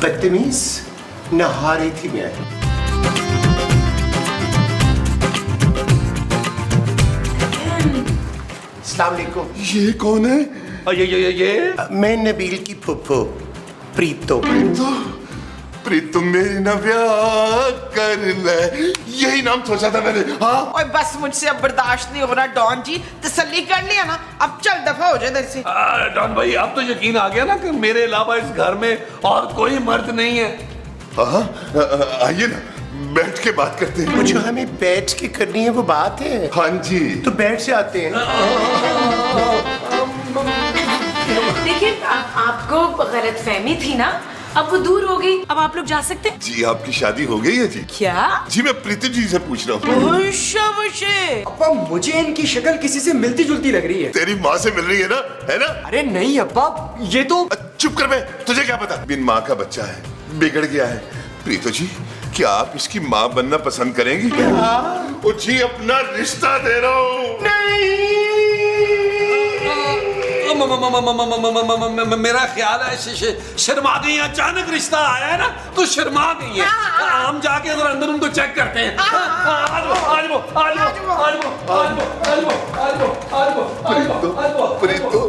बदतमीज नहा रही थी मैं। अस्सलाम वालेकुम। ये कौन है? ये मैं नबील की फुफ्फो प्रीतो। प्रीतो मेरी ना ब्याह कर ले, यही नाम सोचा था मैंने। हाँ ओए बस मुझसे अब बर्दाश्त नहीं हो रहा डॉन जी, तसल्ली कर लिया ना, अब चल दफा हो जाए इधर से। डॉन भाई अब तो यकीन आ गया ना कि मेरे अलावा इस घर में और कोई मर्द नहीं है। हाँ, आइए ना बैठ के बात करते हैं। वो जो हमें बैठ के करनी है वो बात है। हाँ जी। तो बैठ से आते हैं। देखिए आपको गलतफहमी थी ना, अब वो दूर हो गई, अब आप लोग जा सकते हैं। जी आपकी शादी हो गई है जी? क्या? जी मैं प्रीति जी से पूछ रहा हूँ। अब्बा मुझे इनकी शक्ल किसी से मिलती जुलती लग रही है। तेरी माँ से मिल रही है ना, है ना? अरे नहीं अब्बा, ये तो चुप कर बे, तुझे क्या पता? बिन माँ का बच्चा है, बिगड़ गया है। प्रीतो जी क्या आप इसकी माँ बनना पसंद करेंगी? ओ जी अपना रिश्ता दे रहा हूँ। मेरा ख्याल है शर्मा गई, अचानक रिश्ता आया है ना तो शर्मा गई है। हम जाके अंदर उनको चेक करते हैं। प्रीतो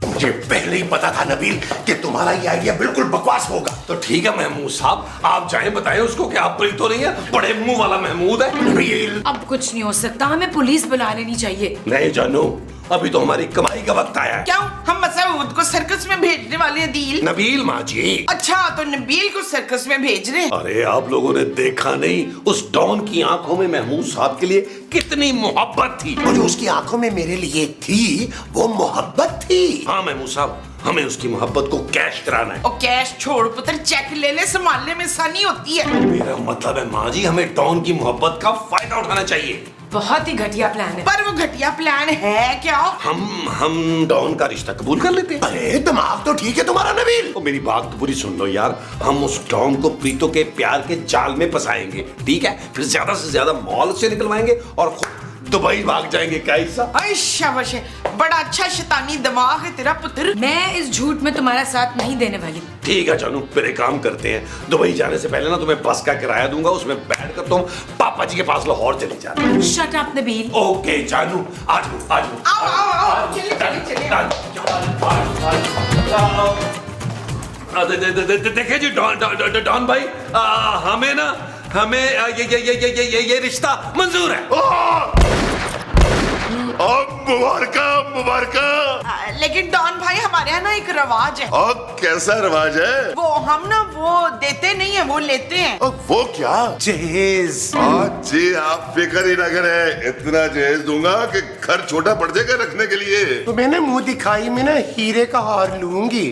मुझे पहले ही पता था नबील कि तुम्हारा ये आइडिया बिल्कुल बकवास होगा। तो ठीक है महमूद साहब, आप जाएं बताएं उसको कि आप प्रीतो नहीं है, बड़े मुंह वाला महमूद है। नबील अब कुछ नहीं हो सकता, हमें पुलिस बुला लेनी चाहिए। नहीं जानू, अभी तो हमारी कमाई का वक्त आया है। क्यों, हम मसूद को सर्कस में भेजने वाले हैं दील? नबील माँ जी। अच्छा तो नबील को सर्कस में भेज रहे हैं। अरे आप लोगों ने देखा नहीं उस डॉन की आंखों में महमूद साहब के लिए कितनी मोहब्बत थी। और जो उसकी आंखों में मेरे लिए थी वो मोहब्बत थी। हाँ महमूद साहब, हमें उसकी मोहब्बत को कैश कराना है। और कैश छोड़ पुत्र, चेक ले ले, संभालने में आसानी होती है। मेरा मतलब है माँ जी, हमें डॉन की मोहब्बत का फायदा उठाना चाहिए। बहुत ही घटिया प्लान है। पर वो घटिया प्लान है क्या? हम डॉन का रिश्ता कबूल कर लेते हैं। अरे दिमाग तो ठीक है तुम्हारा नबील। तो मेरी बात तो पूरी सुन लो यार, हम उस डॉन को प्रीतो के प्यार के जाल में फंसाएंगे, ठीक है? फिर ज्यादा से ज्यादा मॉल से निकलवाएंगे और खुद दुबई भाग जाएंगे। क्या हिस्सा? शाबाश है, बड़ा अच्छा शैतानी दिमाग है तेरा पुत्र। मैं इस झूठ में तुम्हारा साथ नहीं देने वाली। ठीक है जानू, फिर एक काम करते हैं, दुबई जाने से पहले ना तुम्हें बस का किराया दूंगा, उसमें बैठ कर तुम पापा जी के पास लाहौर चली जाना। Shut up Nabeel. ओके जानू, आज आओ आओ आओ, चले चले चले। देखिए जी डॉन भाई, हमें ये रिश्ता मंजूर है। मुबारका। लेकिन डॉन भाई हमारे यहाँ ना एक रवाज है। कैसा रिवाज है? वो हम ना वो देते नहीं है, वो लेते हैं। वो क्या? जहेज। जी आप फिक्र ही ना करें, इतना जहेज दूंगा कि घर छोटा पड़ जाएगा रखने के लिए। तो मैंने मुंह दिखाई में ना हीरे का हार लूंगी।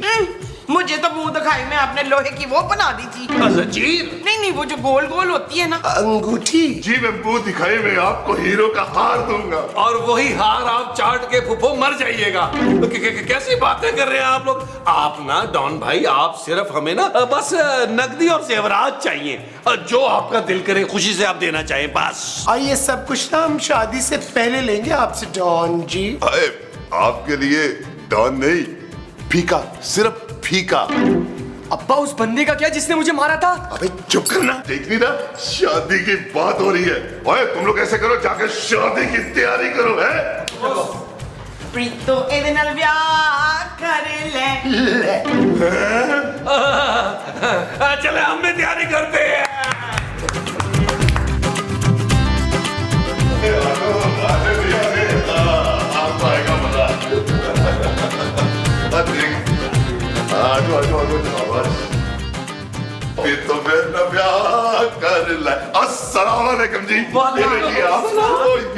मुझे तो मुंह दिखाई में आपने लोहे की वो बना दी थी। जंजीर? नहीं वो जो गोल गोल होती है ना, अंगूठी। जी मैं मुंह दिखाई में आपको हीरो का हार दूंगा। और वही हार आप चाट के फुफो मर जाइएगा। कैसी बातें कर रहे हैं आप लोग? आप ना डॉन भाई, आप सिर्फ हमें ना बस नकदी और जेवरात चाहिए, जो आपका दिल करे खुशी से आप देना चाहें बस। और ये सब कुछ ना हम शादी से पहले लेंगे आपसे डॉन जी। आपके लिए डॉन नहीं, फीका, सिर्फ फीका। अब्बा उस बंदे का क्या जिसने मुझे मारा था? अबे चुप करना, देख ली ना शादी की बात हो रही है। ओए तुम लोग ऐसे करो, जाकर शादी की तैयारी करो। है प्रीतो ਇਹਦੇ ਨਾਲ ਵਿਆਹ कर ले। चले हम भी तैयारी करते हैं। आपको आएगा मजा। फिर तो फिर न ब्याह कर ले। अस्सलाम वालेकुम जी। ये लीजिए आप,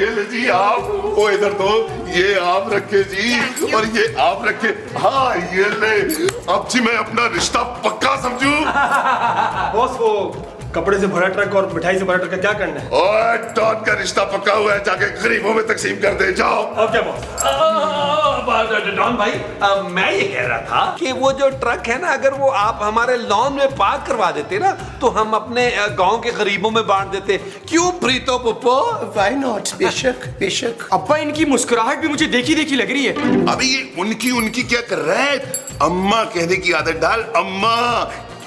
ये लीजिए आप, ओ इधर तो ये आप रखे जी और ये आप रखे। हाँ ये ले। अब जी मैं अपना रिश्ता पक्का समझूं। बॉस वो कपड़े से भरा ट्रक और मिठाई से भरा ट्रक का क्या करना है? ओए डॉन का रिश्ता पक्का हुआ है, जाके गरीबों में तकसीम कर दे, जाओ। अब क्या बॉस? डॉन भाई मैं ये कह रहा था कि वो जो ट्रक है ना, अगर वो आप हमारे लॉन में पार्क करवा देते ना, तो हम अपने गांव के गरीबों में बांट देते। क्यों प्रीतो पुप्पो? Why not? बेशक बेशक। अब्बा इनकी मुस्कुराहट भी मुझे देखी देखी लग रही है। अभी ये उनकी क्या कर रहा है? अम्मा कहने की आदत डाल, अम्मा।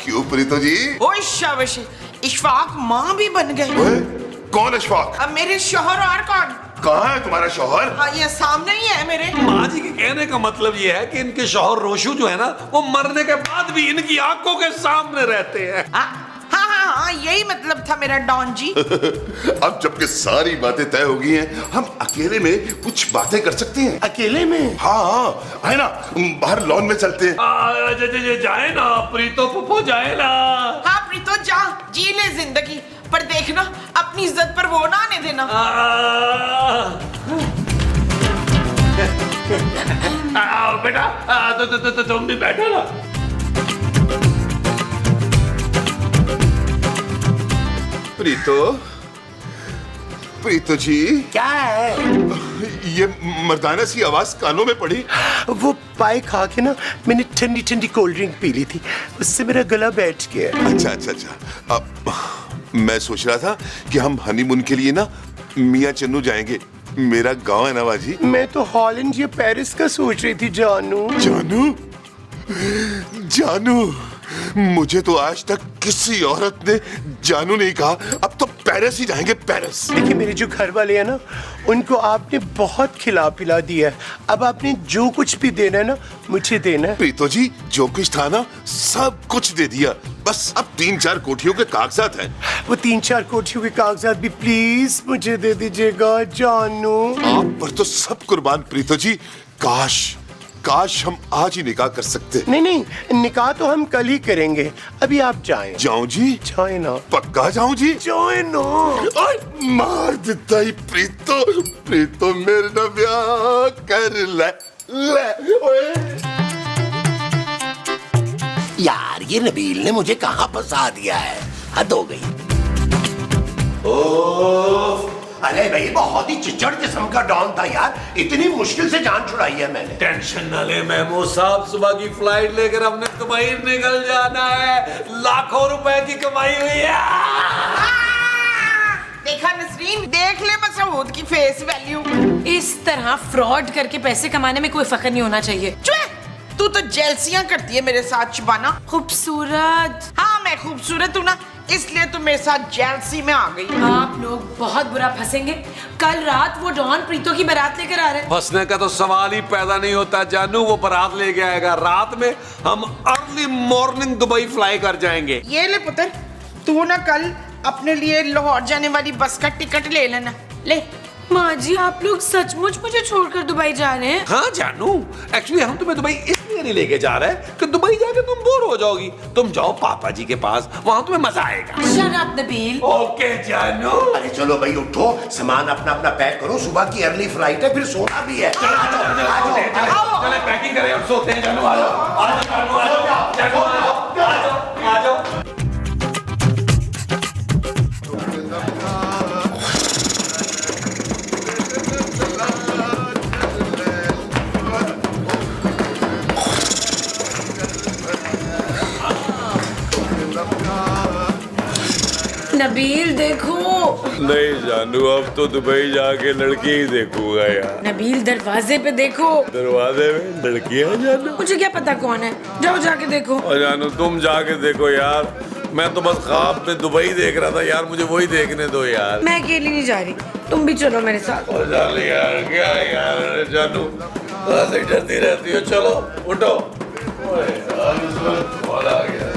क्यों प्रीतो जी? ओए शाबाश, इशफाक माँ भी बन गए। ओए, कौन अशफाक? अब मेरे शोहर और कौन? कहाँ है तुम्हारा शौहर? हाँ, ये सामने ही है मेरे। माँ जी के कहने का मतलब ये है कि इनके शौहर रोशू जो है ना, वो मरने के बाद भी इनकी आंखों के सामने रहते हैं। हाँ, यही मतलब था मेरा डॉन जी। अब जबकि सारी बातें तय हो गई हैं, हम अकेले में कुछ बातें कर सकते हैं। अकेले में? हाँ, है ना, बाहर लॉन में चलते हैं। जाए ना प्रीतो पुप्पो, जाए ना। हाँ प्रीतो, जा जी ले जिंदगी, पर देखना अपनी इज्जत पर वो ना आने देना। बेटा तुम भी बैठो ना। प्रीतो जी, क्या है? ये मर्दाना सी आवाज कानों में पड़ी। वो पाए खा के ना मैंने ठंडी ठंडी कोल्ड ड्रिंक पी ली थी, उससे मेरा गला बैठ गया। अच्छा। अब मैं सोच रहा था कि हम हनीमून के लिए ना मियाँ चन्नू जाएंगे। मेरा गांव है नवाजी। मैं तो हॉलैंड या पेरिस का सोच रही थी। जानू, मुझे तो आज तक किसी औरत ने जानू नहीं कहा। अब तो पेरिस ही जाएंगे, पेरिस। देखिए, मेरे जो घर वाले हैं ना, उनको आपने बहुत खिला पिला दिया है। अब आपने जो कुछ भी देना है ना, मुझे देना है। प्रीतो जी, जो कुछ था ना सब कुछ दे दिया, बस अब 3-4 कोठियों के कागजात हैं। वो 3-4 कोठियों के कागजात भी प्लीज मुझे दे दीजिएगा जानू। आप पर तो सब कुर्बान प्रीतो जी। काश हम आज ही निकाह कर सकते। नहीं, निकाह तो हम कल ही करेंगे। अभी आप जाएं। जाऊं जी? जाए ना। पक्का जाऊं जी? जाए ना। मार देता ही प्रीतो मेरे ना ब्याह कर ले। ओए। यार, ये नबील ने मुझे कहाँ फंसा दिया है, हद हो गई। अरे भाई, बहुत ही चिचड़ किस्म का डॉन था यार, इतनी मुश्किल से जान छुड़ाई है मैंने। टेंशन न ले महमूद साहब, सुबह की फ्लाइट लेकर हमने दुबई निकल जाना है। लाखों रुपए की कमाई हुई है। देखा नसरीन, देख ले मसूद की फेस वैल्यू। इस तरह फ्रॉड करके पैसे कमाने में कोई फख्र नहीं होना चाहिए। तू तो जेलसियां करती है मेरे साथ शबाना। खूबसूरत। हाँ, मैं खूबसूरत हूँ ना, इसलिए तू मेरे साथ जेलसी में आ गई। आप लोग बहुत बुरा फंसेंगे। कल रात वो डॉन प्रीतो की बारात लेकर आ रहे हैं। फंसने का तो सवाल ही पैदा नहीं होता जानू। वो बारात लेके आएगा रात में, हम अर्ली मॉर्निंग दुबई फ्लाई कर जाएंगे। ये ले पुत्र, तू ना कल अपने लिए लाहौर जाने वाली बस का टिकट ले लेना। ले। माँ जी, आप लोग सचमुच मुझे छोड़कर दुबई जा रहे हैं? हाँ जानू, एक्चुअली हम तुम्हें दुबई इसलिए नहीं लेके जा रहे हैं कि दुबई जाके तुम बोर हो जाओगी। तुम जाओ पापा जी के पास, वहाँ तुम्हें मजा आएगा। Shut up Nabeel. ओके जानू। अरे चलो भाई, उठो, सामान अपना अपना पैक करो, सुबह की अर्ली फ्लाइट है, फिर सोना भी है। चले पैकिंग करें, अब सोते हैं जानू। आ जाओ। नबील देखो। नहीं जानू, अब तो दुबई जाके लड़की ही देखूंगा यार। नबील दरवाजे पे देखो। दरवाजे में लड़कियां जानू? मुझे क्या पता कौन है, जाओ जाके देखो। और जानू तुम जाके देखो यार, मैं तो बस ख्वाब में दुबई देख रहा था यार, मुझे वही देखने दो यार। मैं अकेली नहीं जा रही, तुम भी चलो मेरे साथ। और जाने यार, क्या यार जानू, ऐसे डरती रहती हो। चलो उठो। ओए यार, इसमें कॉल आ गया।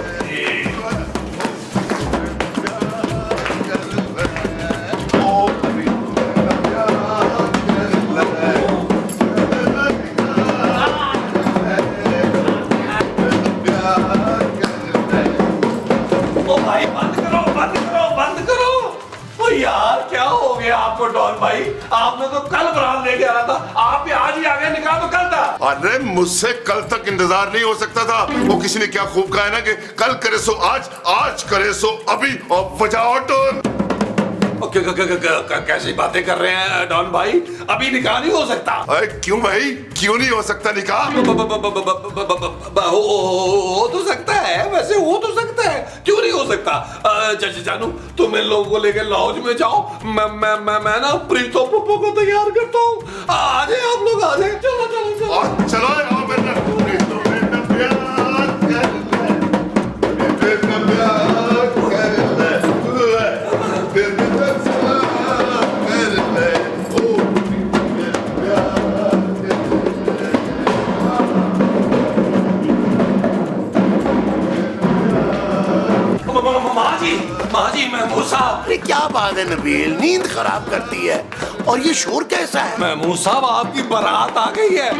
यार क्या हो गया आपको डॉन भाई? आपने तो कल बारात लेके आना था, आप भी आज ही आ गए। निकाह तो कल था। अरे मुझसे कल तक इंतजार नहीं हो सकता था। वो किसी ने क्या खूब कहा है ना कि कल करे सो आज, आज करे सो अभी, और बजाओ टोन। कैसी बातें कर रहे हैं डॉन भाई? अभी निकाह नहीं हो सकता। अरे क्यों भाई, क्यों नहीं हो सकता निकाह? हो तो सकता है, वैसे हो तो सकता है, क्यों नहीं हो सकता? जानू तुम इन लोगों को लेकर लॉज में जाओ, मैं ना प्रीतो पुप्पो को तैयार करता हूँ। आ जाए आप लोग, आ जाए। चलो चलो चलो चलो आओ मेरा प्रीतो बेटा प्यार कर ले, बेटा प्यार कर ले, बेटा प्यार कर ले, ओ प्यार माँ जी महमूद साहब। अरे क्या बात है नबील, नींद खराब करती है। और ये शोर कैसा है? महमूद साहब आपकी बारात आ गई है।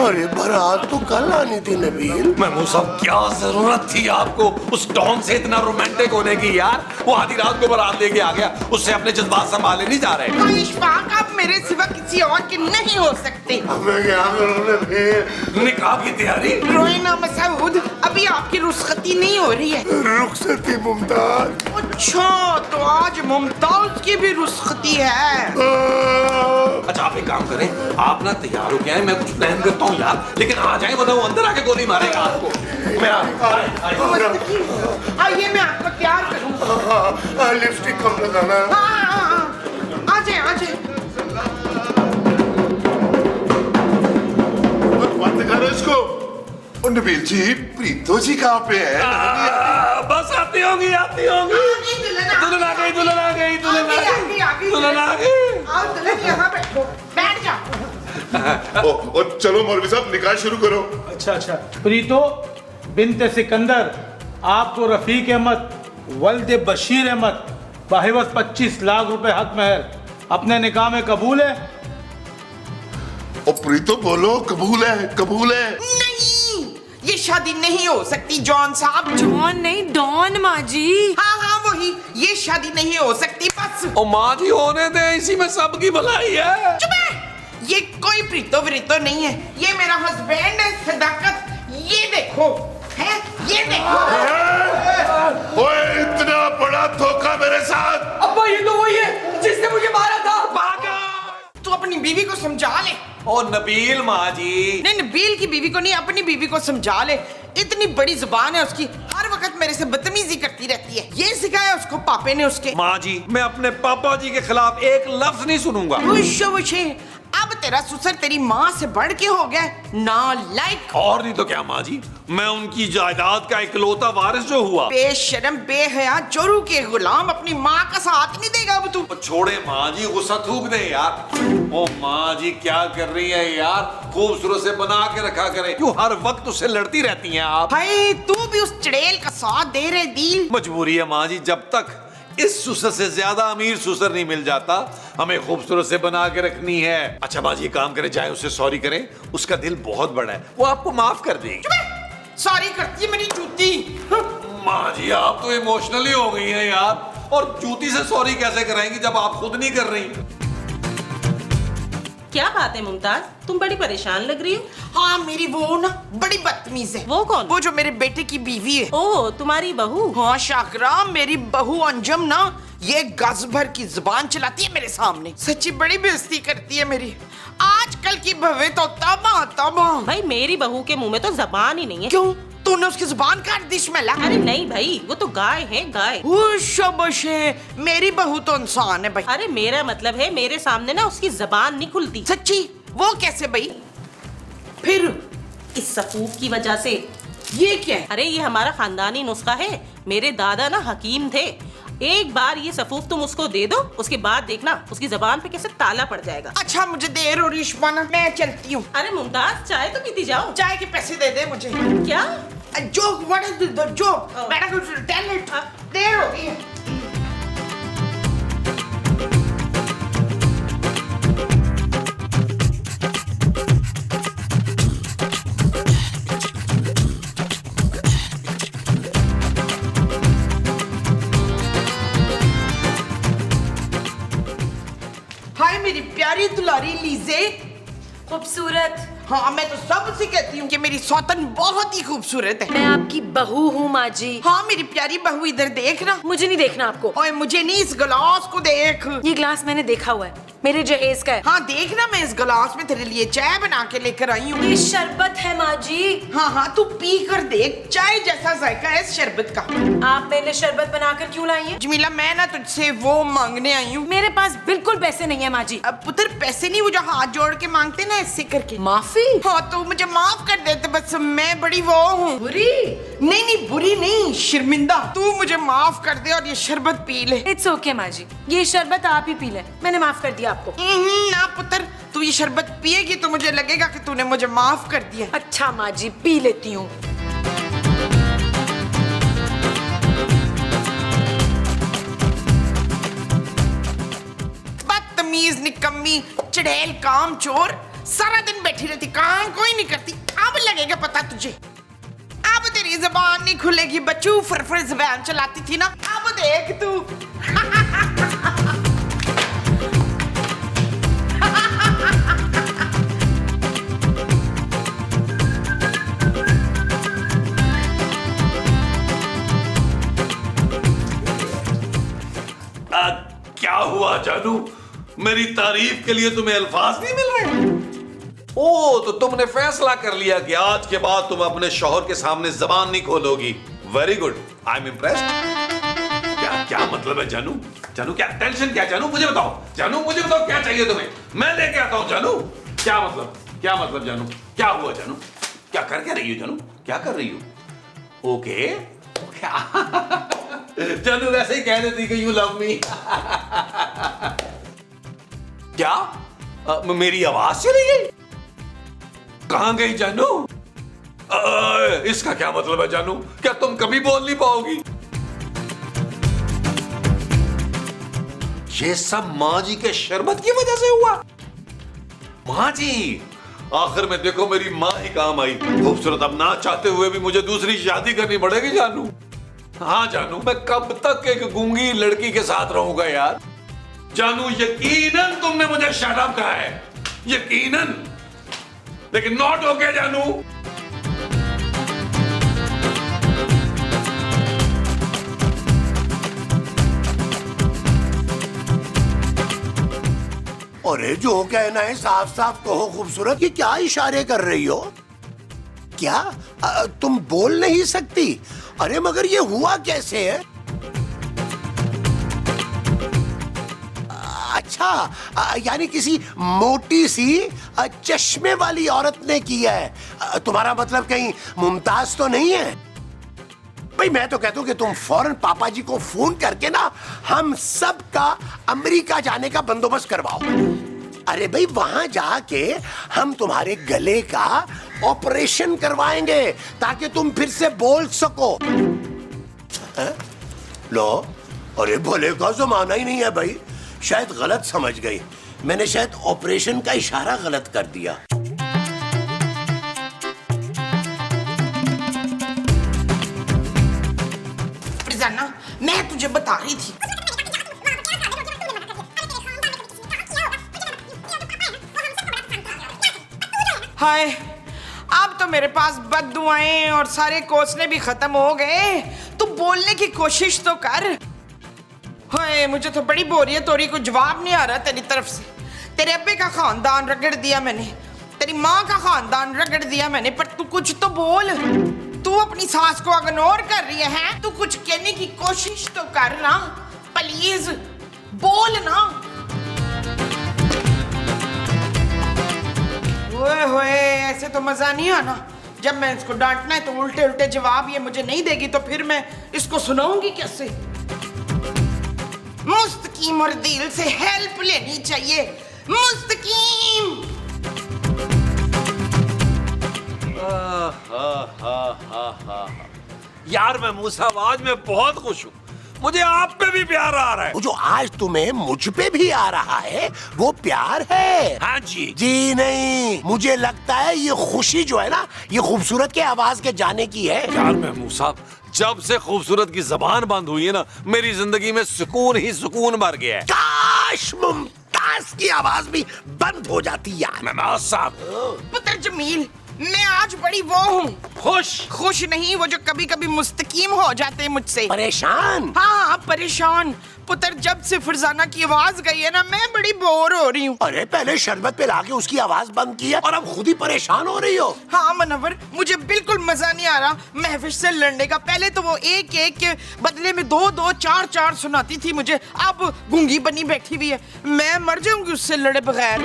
अरे बारात तो कल आनी थी नबील। महमूद साहब क्या जरूरत थी आपको उस डॉन से इतना रोमांटिक होने की यार? वो आधी रात को बारात लेके आ गया, उससे अपने जज्बात संभाले नहीं जा रहे। तो इशफाक आप मेरे सिवा किसी और के नहीं हो सकते। मैं क्या करूं नबील? निकाह की तैयारी। रोइना मसूद, अभी आपकी रुस्खती नहीं हो रही है। रुखसती मुमताज। अच्छा, तो आज मुमताज की भी रुस्खती है। अच्छा आप एक काम करें, आप ना तैयार हो गए, मैं कुछ प्लान करता हूँ यार, लेकिन आ जाए बताओ, अंदर आके गोली मारेगा आपको। मेरा आइए मैं आपको तैयार करूँ। लिपस्टिक कम लगाना। आ जाए आ जाए। बंद करो इसको। ओ नबील जी, प्रीतो जी कहाँ पे है? बस आती होगी आती होगी। दुल्हन आ गई दुल्हन आ गई दुल्हन आ गई दुल्हन आ गई। आओ दुल्हन यहाँ बैठो, बैठ जाओ। ओ चलो मौलवी साहब निकाह शुरू करो। अच्छा प्रीतो बिन्ते सिकंदर, आपको रफीक अहमद वल्द बशीर अहमद बाहिवस 25 लाख रुपए हक महर अपने निकाह में कबूल है? ओ प्रीतो बोलो, कबूल है कबूल है। नहीं, ये शादी नहीं हो सकती जॉन साहब। जॉन नहीं, डॉन माँ जी। हाँ वही, ये शादी नहीं हो सकती बस। ओ माँ जी होने दे, इसी में सबकी भलाई है। चुप है, ये कोई प्रीतो वरीतो नहीं है, ये मेरा हस्बैंड है सदाकत। ये देखो है, ये देखो। ओए इतना बड़ा धोखा मेरे साथ। अब्बा ये तो वही है जिसने मुझे मारा था। तू अपनी बीवी को समझा ले। ओ नबील माँ जी। नहीं, नबील की बीवी को नहीं, अपनी बीवी को समझा ले। इतनी बड़ी जुबान है उसकी, हर वक्त मेरे से बदतमीजी करती रहती है। ये सिखाया उसको पापे ने उसके। माँ जी मैं अपने पापा जी के खिलाफ एक लफ्ज नहीं सुनूंगा। अब तेरा ससुर तेरी माँ से बढ़ के हो गया नालायक। और नहीं तो क्या माँ जी, मैं उनकी जायदाद का इकलौता वारिस जो हुआ। बेशरम बेहया चोरू के गुलाम, अपनी माँ का साथ नहीं देगा अब तू। छोड़े माँ जी, गुस्सा थूक दे यार। ओ माँ जी क्या कर रही है यार, खूबसूरत से बना के रखा करें, क्यों हर वक्त उससे लड़ती रहती हैं आप? भाई तू भी उस चड़ेल का साथ दे रहे दिल। मजबूरी है माँ जी, जब तक इस ससुर से ज्यादा अमीर ससुर नहीं मिल जाता, हमें खूबसूरत से बना के रखनी है। अच्छा माँ जी काम करें, जाए उससे सॉरी करें, उसका दिल बहुत बड़ा है, वो आपको माफ कर देगी। सॉरी करती है मेरी जूती। माँ जी आप तो इमोशनली हो गई हैं यार, और जूती से सॉरी कैसे कराएंगी जब आप खुद नहीं कर रही? क्या बात है मुमताज, तुम बड़ी परेशान लग रही हो। हाँ मेरी वो ना बड़ी बदतमीज है। वो कौन? वो जो मेरे बेटे की बीवी है। ओह तुम्हारी बहू। हाँ शाकरा, मेरी बहू अंजम ना ये गज भर की जुबान चलाती है मेरे सामने, सच्ची बड़ी बेइज्जती करती है मेरी। आजकल की भवे तो तबाह तबाह। भाई मेरी बहू के मुंह में तो जबान ही नहीं है। क्यों, तूने उसकी जुबान काट दी स्मेला? अरे नहीं भाई, वो तो गाय है गाय। शाबाश है, मेरी बहू तो इंसान है भाई। अरे मेरा मतलब है मेरे सामने ना उसकी जबान नहीं खुलती। सच्ची? वो कैसे भाई? फिर इस सफूफ की वजह से। ये क्या है? अरे ये हमारा खानदानी नुस्खा है, मेरे दादा ना हकीम थे। एक बार ये सफूफ तुम उसको दे दो, उसके बाद देखना उसकी जबान पे कैसे ताला पड़ जाएगा। अच्छा मुझे देर हो रही इश्माना, मैं चलती हूँ। अरे मुमताज चाय तो पीती जाओ। चाय के पैसे दे दे मुझे। क्या joke? What is the joke? बेटा कुछ टेल इट। देर हो गई है। हाय मेरी प्यारी दुलारी लीजे। खूबसूरत, हाँ, मैं तो सबसे कहती हूँ कि मेरी सौतन बहुत ही खूबसूरत है। मैं आपकी बहू हूँ माँ जी। हाँ, मेरी प्यारी बहू, इधर देखना। मुझे नहीं देखना आपको। ओए, मुझे नहीं, इस गिलास को देख। ये ग्लास मैंने देखा हुआ है, मेरे जहेज का है। हाँ देखना, मैं इस गिलास में तेरे लिए चाय बना के लेकर आई हूँ। ये शरबत है माँ जी। हाँ हाँ, तू पी कर देख, चाय जैसा जायका है इस शरबत का। आप मेरे लिए शरबत बनाकर क्यों लाई हैं? जमीला, मैं ना तुझसे वो मांगने आई हूँ। मेरे पास बिल्कुल पैसे नहीं है माँ जी। अब पुत्र, पैसे नहीं, वो जो हाथ जोड़ के मांगते ना ऐसे करके। माफी? हाँ, तो मुझे माफ कर देते, बस मैं बड़ी वो हूँ। बुरी? नहीं नहीं, बुरी नहीं, शर्मिंदा। तू मुझे माफ कर दे और ये शरबत पी ले। इट्स ओके माँ जी, ये शरबत आप ही पी ले, मैंने माफ कर दिया आपको। ना पुत्र, तू ये शरबत पिएगी तो मुझे लगेगा कि तूने मुझे माफ कर दिया। अच्छा माँ जी, पी लेती हूँ। बदतमीज, निकम्मी, चढ़ेल, काम चोर, सारा दिन बैठी रहती, काम कोई नहीं करती। अब लगेगा पता तुझे, अब तेरी जबान नहीं खुलेगी बच्चू। फरफर जबान चलाती थी ना, अब देख तू। क्या हुआ जानू, मेरी तारीफ के लिए तुम्हें अल्फाज नहीं मिल रहे? ओ, तो तुमने फैसला कर लिया कि आज के बाद तुम अपने शौहर के सामने जबान नहीं खोलोगी। Very good, I am impressed. क्या मतलब है जानू? जानू, क्या टेंशन क्या? जानू मुझे बताओ, जानू मुझे बताओ, क्या चाहिए तुम्हें? मैं लेके आता हूं जानू। क्या मतलब जानू? क्या हुआ जानू? क्या कर क्या रही हो जानू? क्या कर रही हो? ओके, जानू वैसे ही कह देती कि यू लव मी। क्या मेरी आवाज चली गई? कहां गई जानू? इसका क्या मतलब है जानू? क्या तुम कभी बोल नहीं पाओगी? ये सब माँ जी के शरबत की वजह से हुआ। माँ जी, आखिर में देखो मेरी माँ ही काम आई। खूबसूरत, अब ना चाहते हुए भी मुझे दूसरी शादी करनी पड़ेगी जानू। हाँ जानू, मैं कब तक एक गूंगी लड़की के साथ रहूंगा यार? जानू, यकीनन तुमने मुझे शट अप कहा है, यकीनन, लेकिन नॉट ओके जानू। अरे जो कहना है साफ साफ कहो खूबसूरत, ये क्या इशारे कर रही हो? क्या तुम बोल नहीं सकती? अरे मगर ये हुआ कैसे है? अच्छा, यानी किसी मोटी सी चश्मे वाली औरत ने किया है। तुम्हारा मतलब कहीं मुमताज तो नहीं है? भाई मैं तो कहता हूं कि तुम फौरन पापा जी को फोन करके ना हम सब का अमेरिका जाने का बंदोबस्त करवाओ। अरे भाई वहां जाके हम तुम्हारे गले का ऑपरेशन करवाएंगे ताकि तुम फिर से बोल सको। लो, अरे भले का जमाना ही नहीं है भाई, शायद गलत समझ गई। मैंने शायद ऑपरेशन का इशारा गलत कर दिया। जाना, मैं तुझे बता रही थी। हाय, अब तो मेरे पास बद्दुआएं और सारे कोसने भी खत्म हो गए। तू बोलने की कोशिश तो कर। हाय, मुझे तो बड़ी बोरियत हो रही, कोई जवाब नहीं आ रहा तेरी तरफ से। तेरे अब्बे का खानदान रगड़ दिया मैंने, तेरी माँ का खानदान रगड़ दिया मैंने, पर तू कुछ तो बोल। तू अपनी सास को इग्नोर कर रही है, तू कुछ कहने की कोशिश तो कर ना, प्लीज बोल ना। ओए होए, ऐसे तो मजा नहीं आना। जब मैं इसको डांटना है तो उल्टे उल्टे जवाब ये मुझे नहीं देगी तो फिर मैं इसको सुनाऊंगी कैसे? मुस्तकीम और दिल से हेल्प लेनी चाहिए, मुस्तकीम। यार मैं मूसा, आज मैं बहुत खुश हूँ, मुझे आप पे भी प्यार आ रहा है। वो जो आज तुम्हें मुझ पे भी आ रहा है वो प्यार है। हाँ जी। जी नहीं, मुझे लगता है ये खुशी जो है ना, ये खूबसूरत के आवाज के जाने की है। यार महमूद साहब, जब से खूबसूरत की जबान बंद हुई है ना, मेरी जिंदगी में सुकून ही सुकून भर गया है। काश मुमताज सांस की आवाज भी बंद हो जाती यार। नवाज साहब, पुत्र जमील, मैं आज बड़ी वो हूँ, खुश नहीं, वो जो कभी कभी मुस्तकीम हो जाते हैं मुझसे। परेशान? हाँ, परेशान। पुत्र, जब से फरजाना की आवाज गई है ना, मैं बड़ी बोर हो रही हूँ। अरे पहले शरबत पे लाके उसकी आवाज बंद की है और अब खुद ही परेशान हो रही हो। हाँ मनवर, मुझे बिल्कुल मजा नहीं आ रहा महफिल से लड़ने का। पहले तो वो एक एक के बदले में दो दो चार चार सुनाती थी मुझे, अब गूंगी बनी बैठी हुई है। मैं मर जाऊंगी उससे लड़े बगैर।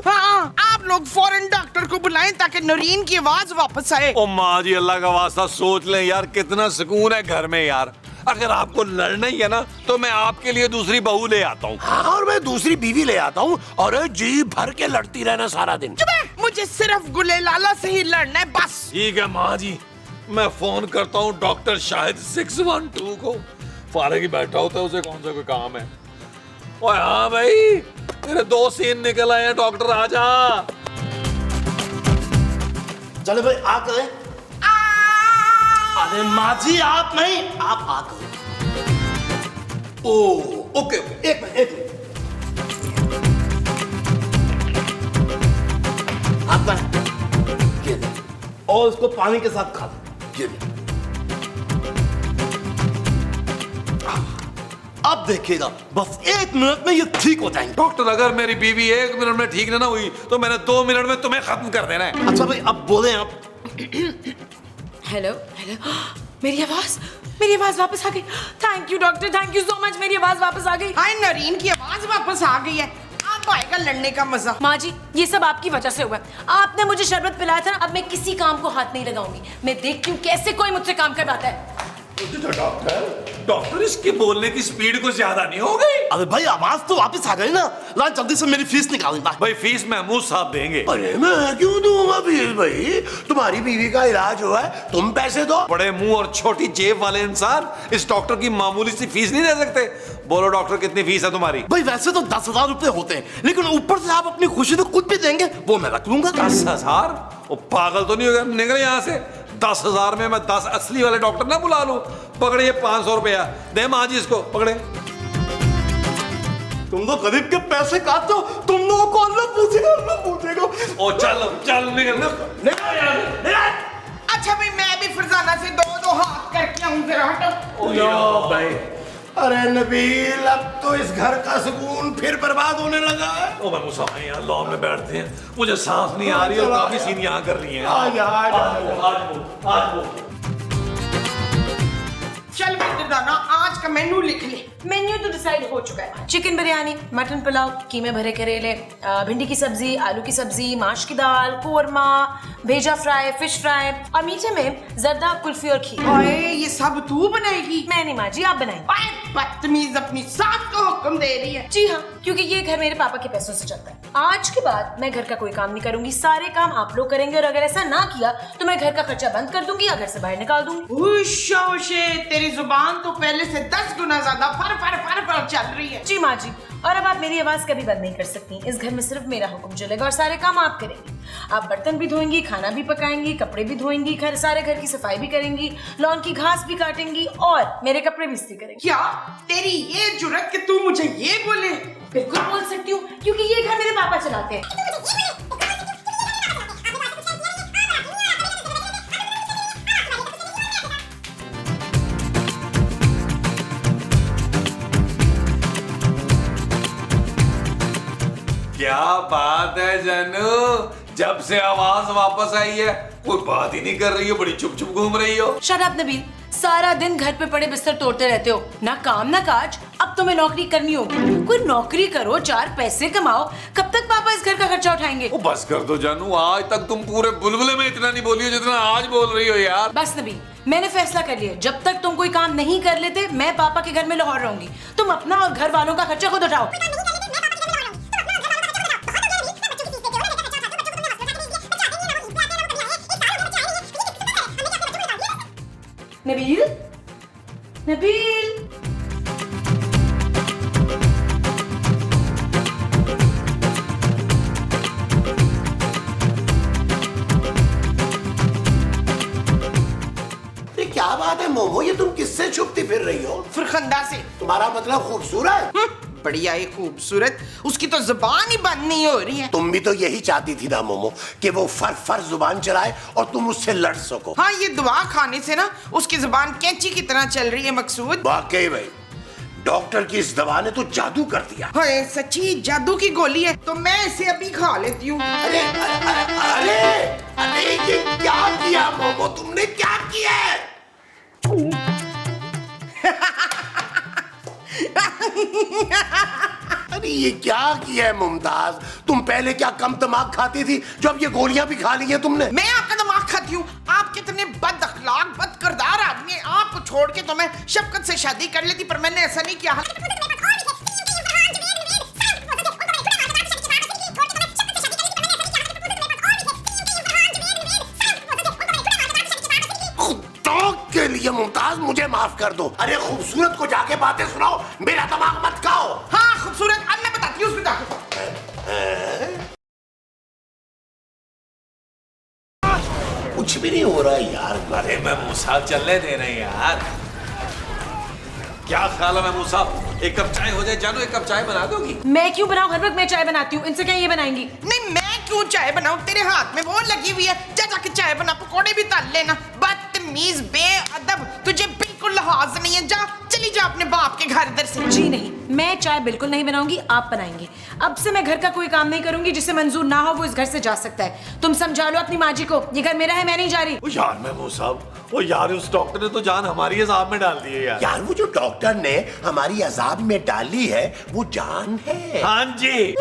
हाँ, आप लोग फौरन डॉक्टर को बुलाएं ताकि नरीन की आवाज वापस आए। ओ माँ जी, अल्लाह का वास्ता सोच लें यार, कितना सुकून है घर में यार। अगर आपको लड़ना ही है ना, तो मैं आपके लिए दूसरी बहू ले आता हूँ। हाँ, और मैं दूसरी बीवी ले आता हूँ और जी भर के लड़ती रहना सारा दिन। मुझे सिर्फ गुले लाला से ही लड़ना है बस। ठीक है माँ जी, मैं फोन करता हूँ डॉक्टर शाहिद 612 को। फारिग ही बैठा होता है, उसे कौन सा कोई काम है। ओए हाँ भाई, तेरे 2 सीन निकल आए हैं, डॉक्टर आजा। चलो भाई आ करें। अरे माँ जी आप नहीं, आप आ करें। ओ ओके, एक मिनट। आप ये ले। और उसको पानी के साथ खा लो। ये ले। अब देखिएगा, बस 1 मिनट में ये ठीक हो जाएंगे। डॉक्टर, अगर मेरी बीवी 1 मिनट में ठीक ना हुई तो मैंने 2 मिनट में तुम्हें खत्म कर देना है। अच्छा भाई, अब बोले आप। हेलो हेलो, मेरी आवाज वापस आ गई। Thank you doctor, thank you so much, मेरी आवाज वापस आ गई। हाय, नरीन की आवाज वापस आ गई है। अब आएगा लड़ने का मजा। माँ जी, ये सब आपकी वजह से हुआ है। आपने मुझे शरबत पिलाया था ना, अब मैं किसी काम को हाथ नहीं लगाऊंगी। मैं देखती हूँ कैसे कोई मुझसे काम करवाता है। डॉक्टर, इसकी बोलने की स्पीड कुछ ज्यादा नहीं हो गई? अरे भाई, आवाज तो वापस आ गई ना। ला जल्दी से मेरी फीस निकाल। भाई फीस महमूद साहब देंगे। अरे मैं क्यों दूंगा फीस भाई? तुम्हारी बीवी का इलाज हुआ है, तुम पैसे दो। बड़े मुंह और छोटी जेब वाले इंसान इस डॉक्टर की मामूली सी फीस नहीं दे सकते। बोलो डॉक्टर, कितनी फीस है तुम्हारी? भाई वैसे तो 10,000 रुपए होते हैं, लेकिन ऊपर से आप अपनी खुशी तो कुछ भी देंगे, वो मैं रख लूंगा। 10,000? वो पागल तो नहीं हो गया? निकले यहाँ से। 10,000 में मैं 10 असली वाले डॉक्टर ना बुला लूं। पकड़िए 500 रुपया दे माँ जी, इसको पकड़े। तुम तो गरीब के पैसे काटते हो, तुम लोगों को अल्लाह पूछेगा। ओ चल निकल। अच्छा भाई, मैं भी फरजाना से दो हाथ करके आऊं, जरा हटो। भाई, अरे नबील, अब तो इस घर का सुकून फिर बर्बाद होने लगा है। ओ मैं मुसाफिर यहाँ लॉन में बैठते हैं, मुझे सांस नहीं आ रही और काफी सीन यहाँ कर रही हैं। आज चल बेटे दाना, आज का मेनू लिख ले। मेन्यू तो डिसाइड हो चुका है। चिकन बिरयानी, मटन पुलाव, कीमे भरे करेले, भिंडी की सब्जी, आलू की सब्जी, माश की दाल, कोरमा, भेजा फ्राई, फिश फ्राई और मीठे में जर्दा, कुल्फी और खीर। ओए, ये सब तू बनाएगी? मैं नहीं माँ जी, आप बनाएं। बदतमीज, अपनी सास को हुक्म दे रही है। जी हाँ, क्योंकि ये घर मेरे पापा के पैसों से चलता है। आज के बाद मैं घर का कोई काम नहीं करूंगी, सारे काम आप लोग करेंगे और अगर ऐसा ना किया तो मैं घर का खर्चा बंद कर दूंगी या घर से बाहर निकाल दूंगी। तेरी जुबान तो पहले से 10 गुना ज्यादा फर चल रही है। जी माँ जी, और अब आप मेरी आवाज कभी बंद नहीं कर सकती। इस घर में सिर्फ मेरा हुक्म चलेगा और सारे काम आप करेंगी। आप बर्तन भी धोएंगी, खाना भी पकाएंगी, कपड़े भी धोएंगी, सारे घर की सफाई भी करेंगी, लॉन की घास भी काटेंगी और मेरे कपड़े भी इस्त्री करेंगी। क्या तेरी ये जुर्रत कि तू मुझे ये बोले? बिल्कुल बोल सकती हूँ, क्योंकि ये घर मेरे पापा चलाते हैं। क्या बात है जानू, जब से आवाज वापस आई है कोई बात ही नहीं कर रही हो, बड़ी चुप चुप घूम रही हो। शट अप नबील, सारा दिन घर पे पड़े बिस्तर तोड़ते रहते हो, ना काम ना काज। अब तुम्हें नौकरी करनी होगी, कोई नौकरी करो, 4 पैसे कमाओ। कब तक पापा इस घर का खर्चा उठाएंगे? ओ बस कर दो जानू, आज तक तुम पूरे बुलबुले में इतना नहीं बोली हो जितना आज बोल रही हो यार। बस नबील, मैंने फैसला कर लिया, जब तक तुम कोई काम नहीं कर लेते मैं पापा के घर में लाहौर रहूंगी। तुम अपना और घर वालों का खर्चा खुद उठाओ। नबील, नबील, क्या बात है मोमो, ये तुम किससे छुपती फिर रही हो? फरखंदा से। तुम्हारा मतलब खूबसूरत? बढ़िया ही खूबसूरत, उसकी तो जुबान ही बंद नहीं हो रही है। तुम भी तो यही चाहती थी ना मोमो कि वो फर जुबान चलाए और तुम उससे लड़ सको। हाँ, ये दुआ खाने से ना उसकी जुबान कैंची की तरह चल रही है मकसूद। वाकई भाई, डॉक्टर की इस दवा ने तो जादू कर दिया। हाय, सच्ची जादू की गोली है, तो मैं इसे अभी खा लेती हूँ। अरे अरे अरे अरे ये क्या किया मोमो, तुमने क्या किया है? अरे ये क्या किया है मुमताज, तुम पहले क्या कम दिमाग खाती थी जो अब ये गोलियां भी खा ली है तुमने? मैं आपका दिमाग खाती हूँ? आप कितने बद अखलाक, बद किरदार आदमी हैं। आपको छोड़ के तो मैं शफकत से शादी कर लेती, पर मैंने ऐसा नहीं किया। के लिए मुमताज मुझे माफ कर दो। अरे खूबसूरत को जाके बातें सुनाओ, मेरा दिमाग मत खाओ। हाँ खूबसूरत, अब मैं बताती हूँ उसको जाके। कुछ भी नहीं हो रहा है यार। अरे महमूद साहब चलने दे रहे हैं यार। क्या ख्याल है महमूद साहब, एक कप चाय हो जाए? जानू एक कप चाय बना दोगी? मैं क्यों बनाऊं, हर वक्त मैं चाय बनाती हूँ, इनसे क्या ये बनाएंगी? नहीं, मैं क्यों चाय बनाऊं, तेरे हाथ में वो लगी हुई है, जा जाके चाय बना, पकौड़े भी तल लेना। बदतमीज, बेअदब, तुझे बिल्कुल लिहाज नहीं है। जा, चली जा अपने बाप के घर इधर से। जी नहीं, मैं चाय बिल्कुल नहीं बनाऊंगी, आप बनाएंगे। अब से मैं घर का कोई काम नहीं करूंगी, जिसे मंजूर ना हो वो इस घर से जा सकता है। तुम समझा लो अपनी माँ जी को, ये घर मेरा है, मैं नहीं जा रही। ओ यार महमूद साहब, वो यार उस डॉक्टर ने तो जान हमारी अजाब में डाल दी है यार। यार वो जो डॉक्टर ने हमारी अजाब में डाली है वो जान है। हाँ जी।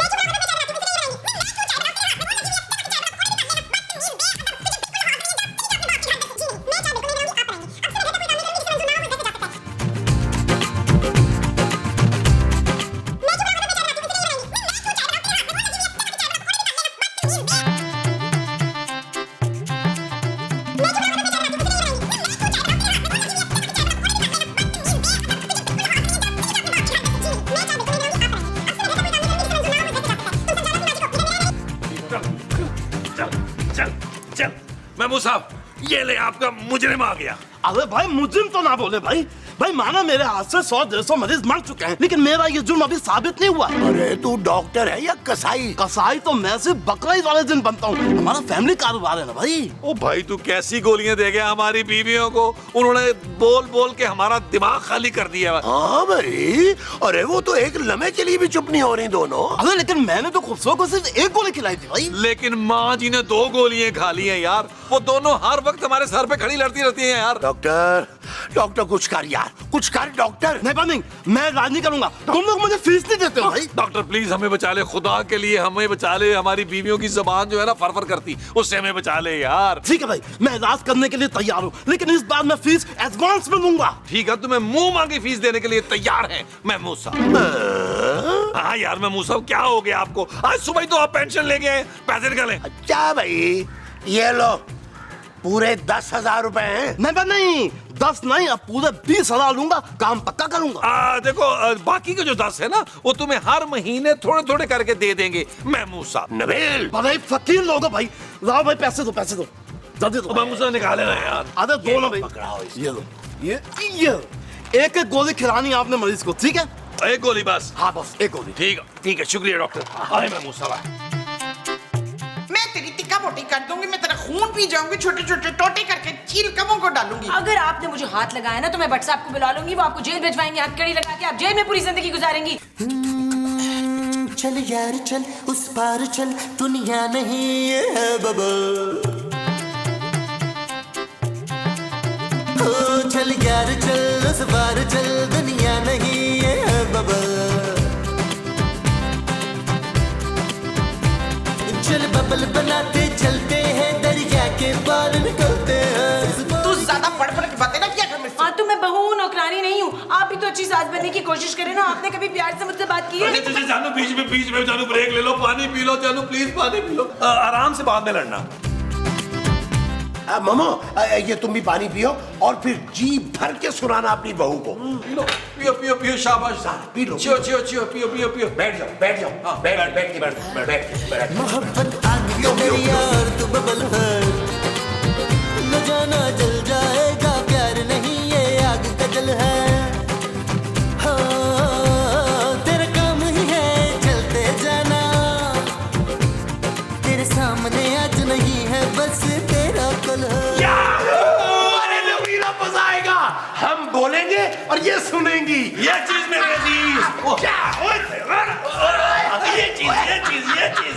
चल महमूद साहब, ये ले आपका मुजरिम आ गया। अरे भाई मुजरिम तो ना बोले भाई। भाई माना मेरे हाथ से 100-150 मरीज मर चुके हैं, लेकिन मेरा ये जुर्म अभी साबित नहीं हुआ। अरे तू डॉक्टर है या कसाई? कसाई तो मैं सिर्फ बकरा ईद वाले दिन बनता हूँ, हमारा फैमिली कारोबार है ना भाई। ओ भाई तू कैसी गोलियां दे गया हमारी बीवियों को, उन्होंने बोल बोल के हमारा दिमाग खाली कर दिया। हाँ भाई, अरे वो तो एक लम्हे के लिए भी चुप नहीं हो रही दोनों। अरे लेकिन मैंने तो खूबसूरत को सिर्फ एक गोली खिलाई थी भाई। लेकिन माँ जी ने 2 गोलियां खा ली हैं यार, वो दोनों हर वक्त हमारे सर पे खड़ी लड़ती रहती हैं यार। डॉक्टर डॉक्टर कुछ कर यार, कुछ कर डॉक्टर। नहीं, मैं इलाज नहीं करूंगा, तुम लोग मुझे फीस नहीं देते हो भाई। डॉक्टर प्लीज हमें बचा ले, खुदा के लिए हमें बचा ले, हमारी बीवियों की जुबान जो है ना फर करती, उससे हमें बचा ले यार। ठीक है भाई, मैं इलाज करने के लिए तैयार हूँ, लेकिन इस बार मैं फीस एडवांस में लूंगा। ठीक है, तुम्हें मुंह मांगी फीस देने के लिए तैयार है महमूद साहब। हाँ यार महमूद साहब, क्या हो गया आपको? आज सुबह ही तो आप पेंशन ले गए, पैसे निकालें। अच्छा भाई, ये लो पूरे 10,000 रुपए हैं। नहीं 10 नहीं, अब पूरे 20,000 लूंगा, काम पक्का करूंगा। देखो बाकी के जो 10 है ना, वो तुम्हें हर महीने थोड़े थोड़े करके दे देंगे महमूद साहब। नबील, भाई फकीर लोग हो भाई, लाओ भाई पैसे दो जल्दी दो। महमूद साहब निकाले ना यार। अरे दो ना भाई, पकड़ाओ इसे। ये लो, ये एक एक गोली खिलानी है आपने मरीज को, ठीक है? एक गोली बस? हाँ बस एक गोली। ठीक है, शुक्रिया डॉक्टर। आए महमूद साहब। मैं तेरी टिक्का बोटी कर दूंगी, मैं तेरा खून पी जाऊंगी, छोटे छोटे टोटे करके चील कमों को डालूंगी। अगर आपने मुझे हाथ लगाया ना तो मैं भट्ट साहब को बुला लूंगी, वो आपको जेल भिजवाएंगे, हथकड़ी लगा के आप जेल में पूरी जिंदगी गुजारेंगी। चल यार चल, उस पार चल, दुनिया नहीं है बबल। ओ चल यार चल, उस पार चल, दुनिया नहीं है बबल। चल बबल बनाते चलते हैं, दरिया के पार निकलते हैं। तू ज्यादा पढ़ के बातें ना किया कर मुझसे। हाँ तो मैं बहू हूँ, नौकरानी नहीं हूँ। आप भी तो अच्छी सास बनने की कोशिश करें ना, आपने कभी प्यार से मुझसे बात की है? तुझे जानू बीच में जानू ब्रेक ले लो, पानी पी लो जानू, प्लीज पानी पी लो, आराम से बाद में लड़ना। मामा ये तुम भी पानी पियो और फिर जी भर के सुनाना अपनी बहू को। पियो शाबाश, पी लो। चियो पियो। बैठ जाओ। हाँ, बैठ। मोहब्बत आग का दरिया और तू बबल है, न जाना जल जाएगा, प्यार नहीं ये आग का जल है। हाँ, तेरे काम और ये सुनेंगी। ये चीज मेरे अजीज। क्या? ये चीज